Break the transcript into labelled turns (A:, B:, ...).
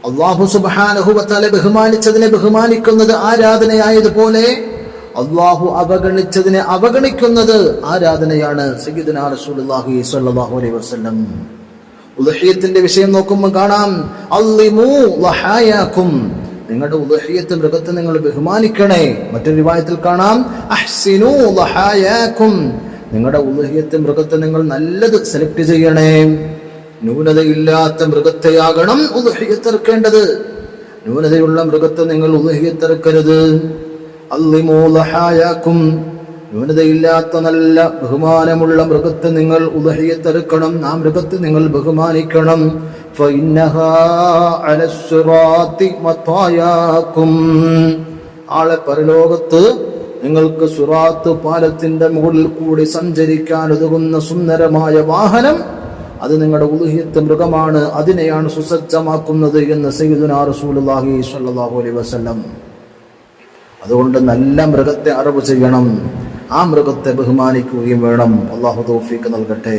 A: അല്ലാഹു സുബ്ഹാനഹു വ തആല ബഹുമാനിച്ചതിനെ ബഹുമാനിക്കുന്നത് ആരാധനയായതുപോലെ അല്ലാഹു അവഗണിച്ചതിനെ അവഗണിക്കുന്നത് ആരാധനയാണ്. സയ്യിദുനാ റസൂലുള്ളാഹി സ്വല്ലല്ലാഹു അലൈഹി വസല്ലം ഉദ്ഹിയത്തിന്റെ വിഷയം നോക്കുമ്പോൾ കാണാം, അല്ലിമൂ ലഹായാകും, നിങ്ങളുടെ ഉദ്ഹിയത്ത് മൃഗത്തെ നിങ്ങൾ ബഹുമാനിക്കണേ. മറ്റൊരു റിവായത്തിൽ കാണാം, അഹ്സിനൂ ലഹായാകും, നിങ്ങളുടെ ഉദ്ഹിയത്ത് മൃഗത്തെ നിങ്ങൾ നല്ലത് സെലക്ട് ചെയ്യണേ. ന്യൂനതയില്ലാത്ത മൃഗത്തെയാകണം ഉദ്ഹിയത്തെറുക്കേണ്ടത്. ന്യൂനതയുള്ള മൃഗത്തെ നിങ്ങൾ ഉദ്ഹിയത്തെറുക്കരുത്. അല്ലിമൂ ലഹായാകും, ന്യൂനതയില്ലാത്ത നല്ല ബഹുമാനമുള്ള മൃഗത്തെ നിങ്ങൾ ഉദ്ഹിയത്തെറുക്കണം. ആ മൃഗത്തെ നിങ്ങൾ ബഹുമാനിക്കണം. ഫഇന്നഹാ അലസ്സിറാത്തി മത്തായാകും, നാളെ പരലോകത്ത് നിങ്ങൾക്ക് സിറാത്ത് പാലത്തിന്റെ മുകളിൽ കൂടി സഞ്ചരിക്കാൻ ഉതകുന്ന സുന്ദരമായ വാഹനം അത് നിങ്ങളുടെ ഉദ്ഹിയത്ത് മൃഗമാണ്. അതിനെയാണ് സുസജ്ജമാക്കുന്നത് എന്ന് സയ്യിദുനാ റസൂലുള്ളാഹി സ്വല്ലല്ലാഹു അലൈഹി വസല്ലം. അതുകൊണ്ട് നല്ല മൃഗത്തെ അറിവ് ചെയ്യണം, ആ മൃഗത്തെ ബഹുമാനിക്കുകയും വേണം. അല്ലാഹു തൗഫീഖ് നൽകട്ടെ.